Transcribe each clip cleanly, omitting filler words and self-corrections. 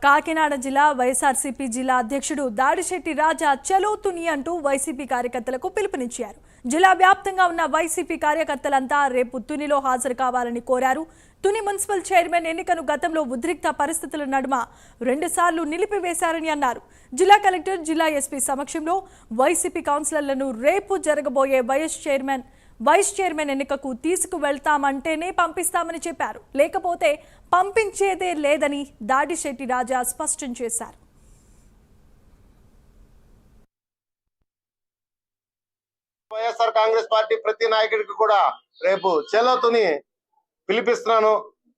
కాకినాడ జిల్లా వైఎస్ఆర్సీపీ జిల్లా అధ్యక్షుడు దాడిశెట్టి రాజా చలో తుని అంటూ వైసీపీ కార్యకర్తలకు పిలుపునిచ్చారు. జిల్లా వ్యాప్తంగా ఉన్న వైసీపీ కార్యకర్తలంతా రేపు తునిలో హాజరు కావాలని కోరారు. తుని మున్సిపల్ చైర్మన్ ఎన్నికను గతంలో ఉద్రిక్త పరిస్థితుల నడుమ 2 సార్లు నిలిపివేశారని అన్నారు. జిల్లా కలెక్టర్, జిల్లా ఎస్పీ సమక్షంలో వైసీపీ కౌన్సిలర్లను రేపు జరగబోయే వైస్ చైర్మన్ ఎన్నికకు తీసుకువెళ్తామంటేనే పంపిస్తామని చెప్పారు. లేకపోతే పంపించేదే లేదని దాడిశెట్టి రాజా స్పష్టం చేశారు. వైఎస్ఆర్ కాంగ్రెస్ పార్టీ ప్రతి నాయకుడికి కూడా రేపు చలో తుని పిలిపిస్తున్నాను.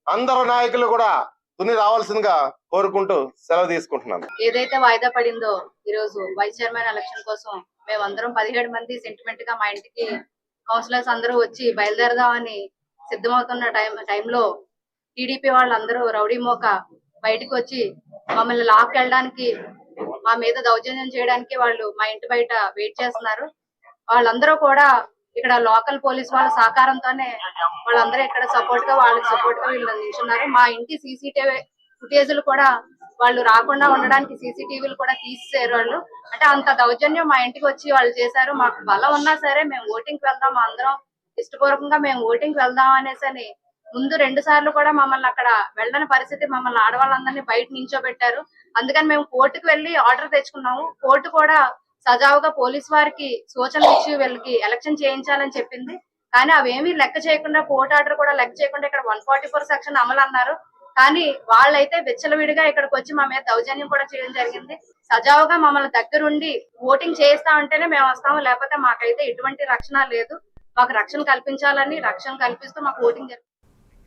అందరూ నాయకులు కూడా తుని రావాల్సిందిగా కోరుకుంటూ సెలవు తీసుకుంటున్నాను. ఏదైతే వాయిదా పడిందో ఈ రోజు వైస్ చైర్మన్ ఎలక్షన్ కోసం మేమందరం 17 మంది సెంటిమెంట్ గా మా ఇంటికి కౌన్సిలర్స్ అందరూ వచ్చి బయలుదేరదామని సిద్ధమవుతున్న టైంలో టీడీపీ వాళ్ళందరూ రౌడీ మోక బయటకు వచ్చి మమ్మల్ని లాక్ వెళ్ళడానికి, మా మీద దౌర్జన్యం చేయడానికి వాళ్ళు మా ఇంటి బయట వెయిట్ చేస్తున్నారు. వాళ్ళందరూ కూడా ఇక్కడ లోకల్ పోలీస్ వాళ్ళ సహకారంతోనే వాళ్ళందరూ ఇక్కడ వాళ్ళకి సపోర్ట్ గా వీళ్ళు నిల్చున్నారు. మా ఇంటి సీసీటీవీ ఫుటేజ్లు కూడా వాళ్ళు రాకుండా ఉండడానికి సీసీటీవీలు కూడా తీసేశారు వాళ్ళు. అంటే అంత దౌర్జన్యం మా ఇంటికి వచ్చి వాళ్ళు చేశారు. మాకు బలం ఉన్నా సరే మేము ఓటింగ్కి వెళ్దాం, అందరం ఇష్టపూర్వకంగా మేము ఓటింగ్కి వెళ్దాం అనేసి ముందు 2 సార్లు కూడా మమ్మల్ని అక్కడ వెళ్ళని పరిస్థితి, మమ్మల్ని ఆడవాళ్ళందరినీ బయట నించోబెట్టారు. అందుకని మేము కోర్టుకు వెళ్లి ఆర్డర్ తెచ్చుకున్నాము. కోర్టు కూడా సజావుగా పోలీస్ వారికి సూచనలు ఇచ్చి వీళ్ళకి ఎలక్షన్ చేయించాలని చెప్పింది. కానీ అవేమీ లెక్క చేయకుండా, కోర్టు ఆర్డర్ కూడా లెక్క చేయకుండా ఇక్కడ 144 సెక్షన్ అమలు అన్నారు. కానీ వాళ్ళైతే విచ్చలవిడిగా ఇక్కడికి వచ్చి మా మీద దౌర్జన్యం కూడా చేయడం జరిగింది. సజావుగా మమ్మల్ని దగ్గరుండి ఓటింగ్ చేస్తా ఉంటేనే మేము వస్తాము, లేకపోతే మాకైతే ఎటువంటి రక్షణ లేదు. మాకు రక్షణ కల్పించాలని, రక్షణ కల్పిస్తూ మాకు ఓటింగ్